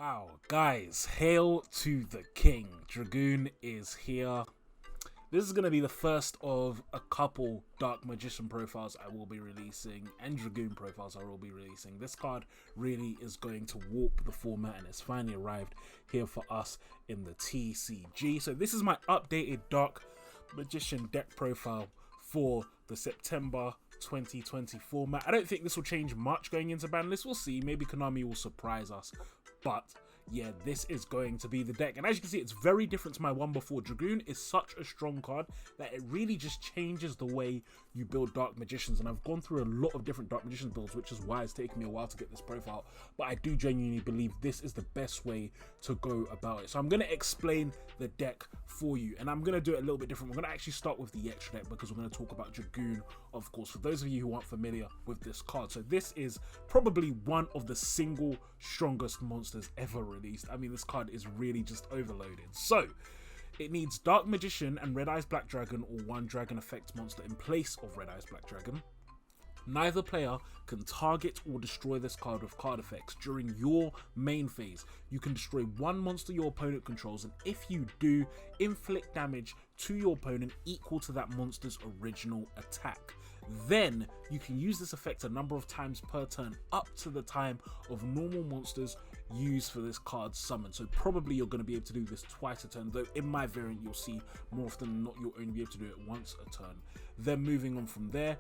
Wow, guys, hail to the king. Dragoon is here. This is going to be the first of a couple Dark Magician profiles I will be releasing and Dragoon profiles I will be releasing. This card really is going to warp the format and it's finally arrived here for us in the TCG. So this is my updated Dark Magician deck profile for the September 2020 format. I don't think this will change much going into ban list. We'll see. Maybe Konami will surprise us. But yeah, this is going to be the deck. And as you can see, it's very different to my one before. Dragoon is such a strong card that it really just changes the way you build Dark Magicians. And I've gone through a lot of different Dark Magician builds, which is why it's taken me a while to get this profile. But I do genuinely believe this is the best way to go about it. So I'm going to explain the deck for you. And I'm going to do it a little bit different. We're going to actually start with the extra deck because we're going to talk about Dragoon, of course, for those of you who aren't familiar with this card. So this is probably one of the single strongest monsters ever released. I mean, this card is really just overloaded. So it needs Dark Magician and Red Eyes Black Dragon or one Dragon Effect monster in place of Red Eyes Black Dragon. Neither player can target or destroy this card with card effects. During your main phase, you can destroy one monster your opponent controls, and if you do, inflict damage to your opponent equal to that monster's original attack. Then you can use this effect a number of times per turn up to the time of normal monsters used for this card's summon. So probably you're going to be able to do this twice a turn, though in my variant you'll see more often than not you'll only be able to do it once a turn. Then moving on from there,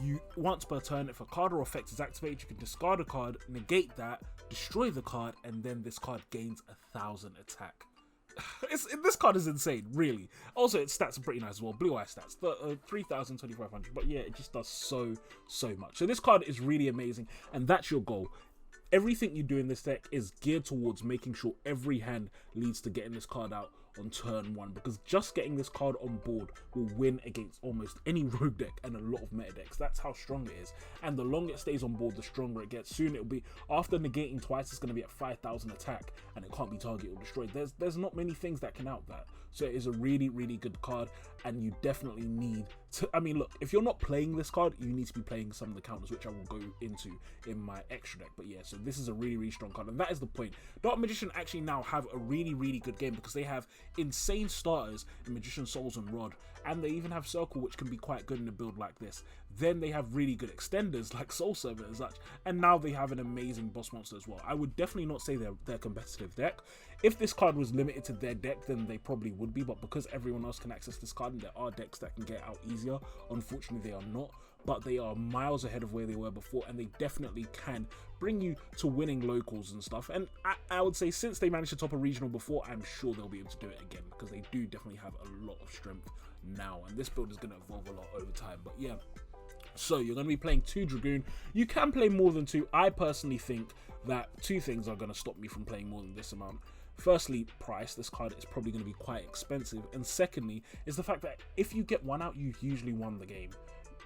you once per turn, if a card or effect is activated, you can discard a card, negate that, destroy the card, and then this card gains 1,000 attack. This card is insane, really. Also, its stats are pretty nice as well. Blue Eye stats, 3,000, 2,500. But yeah, it just does so much. So this card is really amazing, and that's your goal. Everything you do in this deck is geared towards making sure every hand leads to getting this card out on turn one, because just getting this card on board will win against almost any rogue deck and a lot of meta decks. That's how strong it is, and the longer it stays on board, the stronger it gets. Soon it'll be, after negating twice, it's going to be at 5,000 attack, and it can't be targeted or destroyed. There's not many things that can out that. So it is a really good card, and you definitely need to, I mean, look, if you're not playing this card, you need to be playing some of the counters, which I will go into in my extra deck. But yeah, so this is a really strong card, and that is the point. Dark Magician actually now have a really good game because they have insane starters in Magician Souls and Rod, and they even have Circle, which can be quite good in a build like this. Then they have really good extenders like Soul Servant and such, and now they have an amazing boss monster as well. I would definitely not say they're competitive deck. If this card was limited to their deck, then they probably would be, but because everyone else can access this card and there are decks that can get out easier, unfortunately they are not. But they are miles ahead of where they were before, and they definitely can bring you to winning locals and stuff. And I would say since they managed to top a regional before, I'm sure they'll be able to do it again, because they do definitely have a lot of strength now, and this build is going to evolve a lot over time. But yeah, so you're going to be playing 2 Dragoon. You can play more than 2. I personally think that 2 things are going to stop me from playing more than this amount. Firstly, price. This card is probably going to be quite expensive, and secondly is the fact that if you get 1 out, you've usually won the game.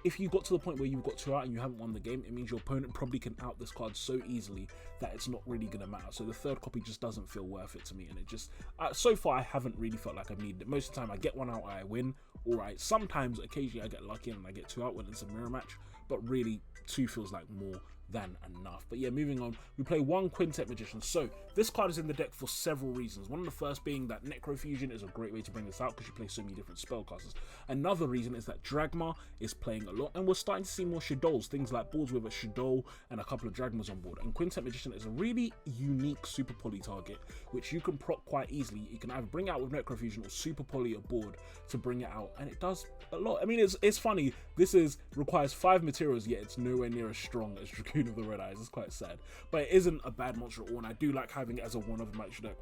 If you got to the point where you've got 2 out and you haven't won the game, it means your opponent probably can out this card so easily that it's not really going to matter. So the 3rd copy just doesn't feel worth it to me, and it just so far I haven't really felt like I've needed it. Most of the time I get 1 out, I win. Alright, sometimes occasionally I get lucky and I get 2 out when it's a mirror match, but really 2 feels like more than enough. But yeah, moving on, we play 1 Quintet Magician. So this card is in the deck for several reasons. One of the first being that Necrofusion is a great way to bring this out because you play so many different spellcasters. Another reason is that Dragma is playing a lot, and we're starting to see more Shadows, things like boards with a Shadow and a couple of Dragmas on board. And Quintet Magician is a really unique super poly target which you can proc quite easily. You can either bring it out with Necrofusion or super poly a board to bring it out, and it does a lot. I mean, it's funny, this requires 5 materials, yet it's nowhere near as strong as Dragoon of the Red Eyes. It's quite sad, but it isn't a bad monster at all, and I do like having it as a one of my deck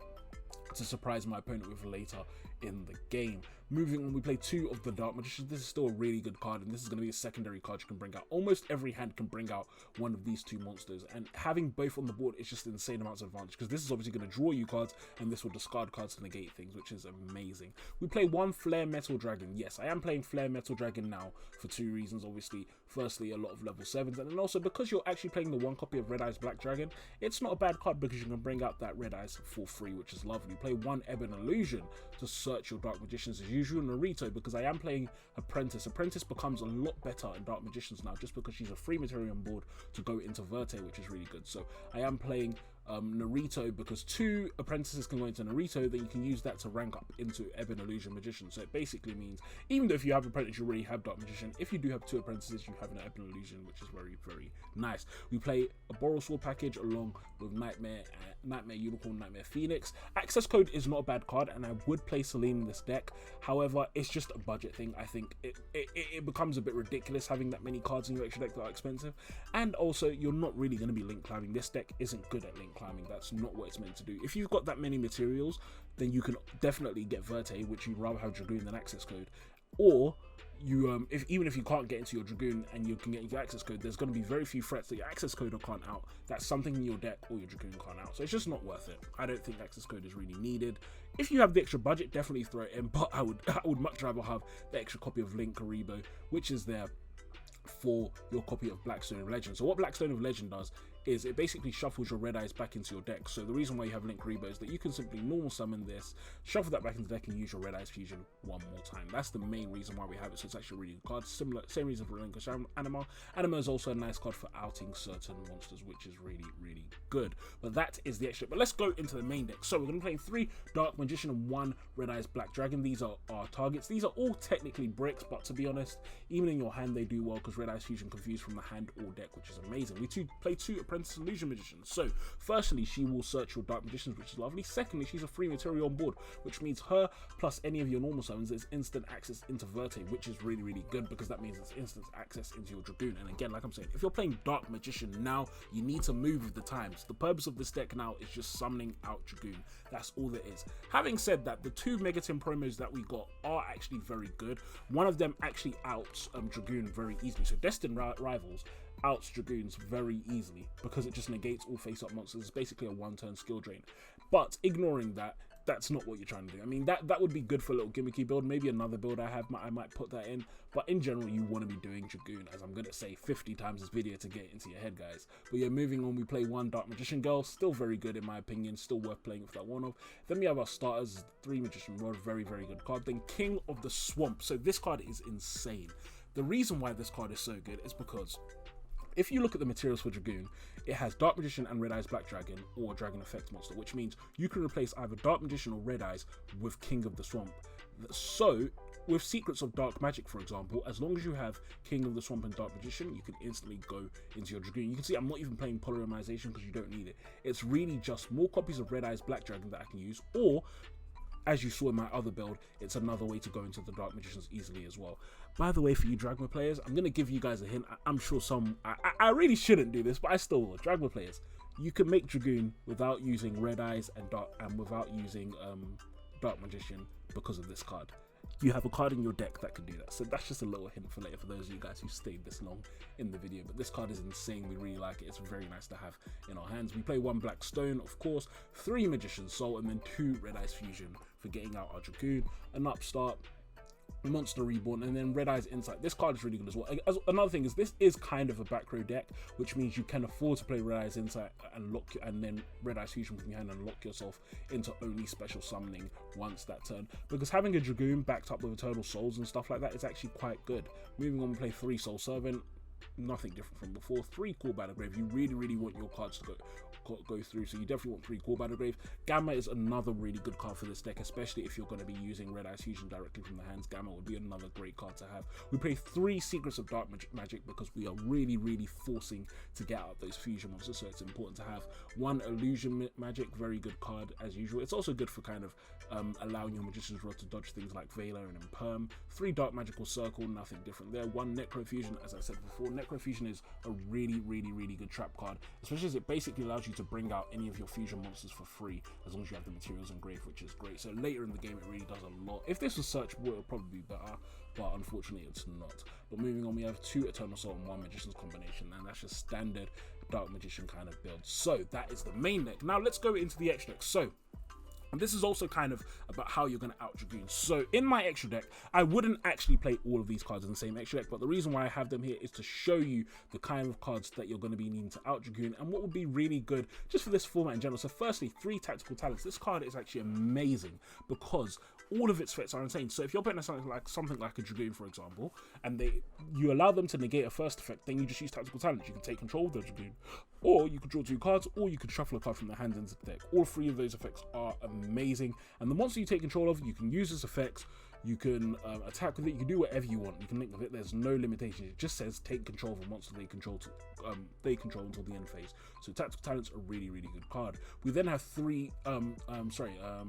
to surprise my opponent with later in the game. Moving on, we play 2 of the Dark Magicians. This is still a really good card, and this is going to be a secondary card you can bring out. Almost every hand can bring out one of these 2 monsters, and having both on the board is just insane amounts of advantage, because this is obviously going to draw you cards, and this will discard cards to negate things, which is amazing. We play 1 Flare Metal Dragon. Yes, I am playing Flare Metal Dragon now for 2 reasons, obviously. Firstly, a lot of level 7s, and then also because you're actually playing the 1 copy of Red Eyes Black Dragon, it's not a bad card because you can bring out that Red Eyes for free, which is lovely. Play 1 Ebon Illusion to search your Dark Magicians as usual. Naruto, because I am playing Apprentice. Apprentice becomes a lot better in Dark Magicians now just because she's a free material on board to go into Verte, which is really good. So I am playing Naruto, because 2 apprentices can go into Naruto, then you can use that to rank up into Ebon Illusion Magician. So it basically means, even though if you have apprentice, you already have Dark Magician. If you do have 2 apprentices, you have an Ebon Illusion, which is very, very nice. We play a Boral Sword package along with Nightmare Unicorn, Nightmare Phoenix. Access Code is not a bad card, and I would play Selene in this deck. However, it's just a budget thing. I think it becomes a bit ridiculous having that many cards in your extra deck that are expensive, and also you're not really going to be link climbing. This deck isn't good at link climbing. That's not what it's meant to do. If you've got that many materials, then you can definitely get Verte, which you'd rather have Dragoon than Access Code. Or you even if you can't get into your Dragoon and you can get into your Access Code, there's going to be very few threats that your Access Code can't out. That's something in your deck or your Dragoon can't out. So it's just not worth it. I don't think Access Code is really needed. If you have the extra budget, definitely throw it in, but I would much rather have the extra copy of Link Karibo, which is there for your copy of Blackstone of Legend. So what Blackstone of Legend does is it basically shuffles your red eyes back into your deck. So the reason why you have Link Karibo is that you can simply normal summon this, shuffle that back into the deck, and use your red eyes fusion one more time. That's the main reason why we have it. So it's actually a really good card. Same reason for Relinquish Anima. Anima is also a nice card for outing certain monsters, which is really, really good. But that is the extra. But let's go into the main deck. So we're going to be playing 3 Dark Magician and 1 Red Eyes Black Dragon. These are our targets. These are all technically bricks, but to be honest, even in your hand they do well, because Red Eyes Fusion confused from the hand or deck, which is amazing. We play 2 Apprentice Illusion Magicians. So firstly, she will search your Dark Magicians, which is lovely. Secondly, she's a free material on board, which means her plus any of your normal summons is instant access into Verte, which is really, really good, because that means it's instant access into your Dragoon. And again, like I'm saying, if you're playing Dark Magician now, you need to move with the times. The purpose of this deck now is just summoning out Dragoon. That's all there is. Having said that, the 2 Megatin promos that we got are actually very good. One of them actually outs Dragoon very easily. So Destined Rivals outs Dragoons very easily, because it just negates all face-up monsters. It's basically a 1-turn skill drain. But ignoring that, that's not what you're trying to do. I mean, that would be good for a little gimmicky build. Maybe another build I might put that in. But in general, you want to be doing Dragoon, as I'm going to say 50 times this video to get into your head, guys. But yeah, moving on, we play 1 Dark Magician Girl. Still very good in my opinion. Still worth playing with that one of. Then we have our starters, 3 Magician Rod. Very, very good card. Then King of the Swamp. So this card is insane. The reason why this card is so good is because if you look at the materials for Dragoon, it has Dark Magician and Red Eyes Black Dragon, or Dragon Effect monster, which means you can replace either Dark Magician or Red Eyes with King of the Swamp. So with Secrets of Dark Magic, for example, as long as you have King of the Swamp and Dark Magician, you can instantly go into your Dragoon. You can see I'm not even playing Polymerization, because you don't need it. It's really just more copies of Red Eyes Black Dragon that I can use, or as you saw in my other build, it's another way to go into the Dark Magicians easily as well. By the way, for you Dragma players, I'm going to give you guys a hint. I'm sure I really shouldn't do this, but I still will. Dragma players, you can make Dragoon without using Red Eyes and without using Dark Magician because of this card. You have a card in your deck that can do that. So that's just a little hint for later for those of you guys who stayed this long in the video. But this card is insane. We really like it. It's very nice to have in our hands. We play 1 Black Stone, of course, 3 Magician Soul, and then 2 Red Eyes Fusion for getting out our Dragoon, an Upstart, Monster Reborn, and then Red Eyes Insight. This card is really good as well. Another thing is, this is kind of a back row deck, which means you can afford to play Red Eyes Insight and then Red Eyes Fusion from your hand and lock yourself into only special summoning once that turn, because having a Dragoon backed up with Eternal Souls and stuff like that is actually quite good. Moving on, we play 3 Soul Servant. Nothing different from before. 3 Call Battle Grave. You really, really want your cards to go through, so you definitely want 3 Call Battle Grave. Gamma is another really good card for this deck, especially if you're going to be using Red Eyes Fusion directly from the hands. Gamma would be another great card to have. We play 3 Secrets of Dark Magic because we are really, really forcing to get out those fusion monsters, so it's important to have. 1 Illusion Magic, very good card as usual. It's also good for kind of allowing your Magician's Rod to dodge things like Veiler and Imperm. 3 Dark Magical Circle, nothing different there. 1 Necrofusion, as I said before. Necrofusion is a really, really, really good trap card, especially as it basically allows you to bring out any of your fusion monsters for free as long as you have the materials engraved, which is great. So later in the game, it really does a lot. If this was searchable, it would probably be better, but unfortunately it's not. But moving on, we have 2 Eternal Soul and 1 Magician's combination, and that's just standard Dark Magician kind of build. So that is the main deck. Now let's go into the extra deck. So, and this is also kind of about how you're going to out Dragoon. So in my extra deck, I wouldn't actually play all of these cards in the same extra deck, but the reason why I have them here is to show you the kind of cards that you're going to be needing to out Dragoon and what would be really good just for this format in general. So firstly, 3 Tactical Talents. This card is actually amazing because all of its threats are insane. So if you're putting something like a Dragoon, for example, and you allow them to negate a first effect, then you just use Tactical Talents. You can take control of the Dragoon, or you could draw 2 cards, or you could shuffle a card from the hand into the deck. All 3 of those effects are amazing, and the monster you take control of, you can use as effects. You can attack with it. You can do whatever you want. You can link with it. There's no limitation. It just says take control of a monster they control until the end phase. So tactical talent's a really, really good card. We then have 3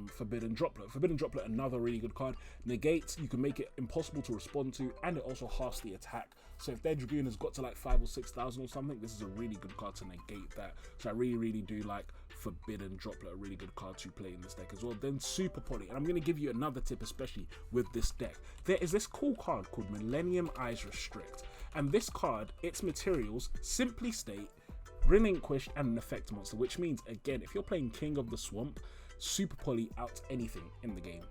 Forbidden Droplet. Forbidden Droplet, another really good card. Negates, you can make it impossible to respond to, and it also halves the attack. So if their Dragoon has got to like 5,000 or 6,000 or something, this is a really good card to negate that. So I really, really do like Forbidden Droplet, a really good card to play in this deck as well. Then Super Poly, and I'm going to give you another tip, especially with this deck. There is this cool card called Millennium Eyes Restrict, and this card, its materials simply state relinquished and an effect monster, which means, again, if you're playing King of the Swamp, Super Poly out anything in the game.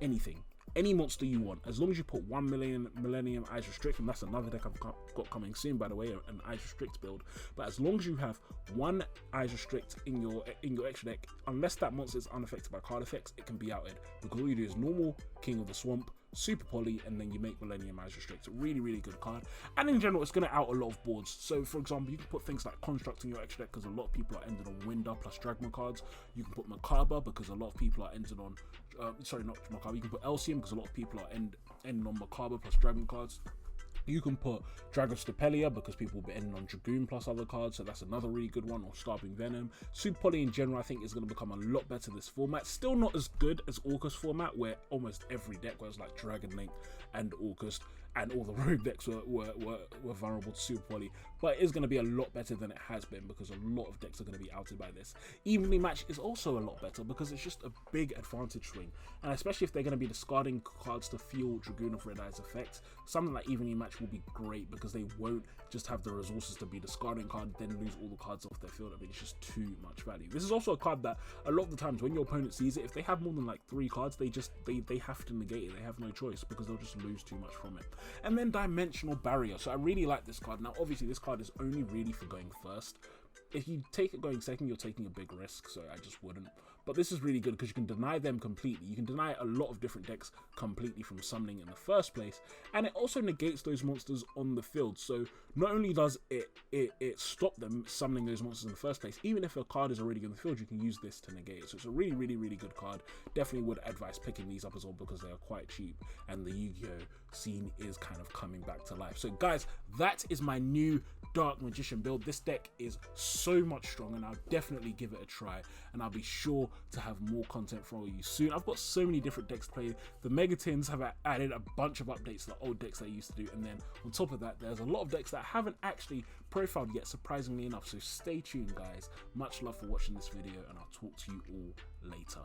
Anything. Any monster you want, as long as you put 1 Millennium Eyes Restrict, and that's another deck I've got coming soon, by the way, an Eyes Restrict build. But as long as you have 1 Eyes Restrict in your extra deck, unless that monster is unaffected by card effects, it can be outed, because all you do is normal King of the Swamp, Super Poly, and then you make Millennium Eyes Restrict. Really, really good card. And in general, it's going to out a lot of boards. So, for example, you can put things like Construct in your extra deck, because a lot of people are ending on Winder plus Dragma cards. You can put Macabre, because a lot of people are ending on... sorry, not Macabre. You can put Elsium, because a lot of people are ending on Macabre plus Dragon cards. You can put Dragostepelia, because people will be ending on Dragoon plus other cards, so that's another really good one, or Starving Venom. Super Poly in general, I think, is going to become a lot better this format. Still not as good as Orcust format, where almost every deck was like Dragon Link and Orcust, and all the rogue decks were vulnerable to Super Poly, but it is going to be a lot better than it has been, because a lot of decks are going to be outed by this. Evenly Matched is also a lot better, because it's just a big advantage swing, and especially if they're going to be discarding cards to fuel Dragoon of Red Eye's effects, something like Evenly Matched will be great, because they won't just have the resources to be discarding card, then lose all the cards off their field. I mean, it's just too much value. This is also a card that a lot of the times when your opponent sees it, if they have more than like 3 cards, they have to negate it. They have no choice, because they'll just lose too much from it. And then Dimensional Barrier. So I really like this card. Now, obviously, this card is only really for going first. If you take it going second, you're taking a big risk, so I just wouldn't. But this is really good, because you can deny them completely. You can deny a lot of different decks completely from summoning in the first place, and it also negates those monsters on the field. So not only does it stop them summoning those monsters in the first place, even if a card is already on the field, you can use this to negate it. So it's a really, really, really good card. Definitely would advise picking these up as well, because they are quite cheap, and the Yu-Gi-Oh scene is kind of coming back to life. So guys, that is my new Dark Magician build. This deck is so much stronger, and I'll definitely give it a try, and I'll be sure to have more content for you soon. I've got so many different decks to play. The Megatins have added a bunch of updates to the old decks that I used to do, and then on top of that, there's a lot of decks that I haven't actually profiled yet, surprisingly enough. So stay tuned, guys. Much love for watching this video, and I'll talk to you all later.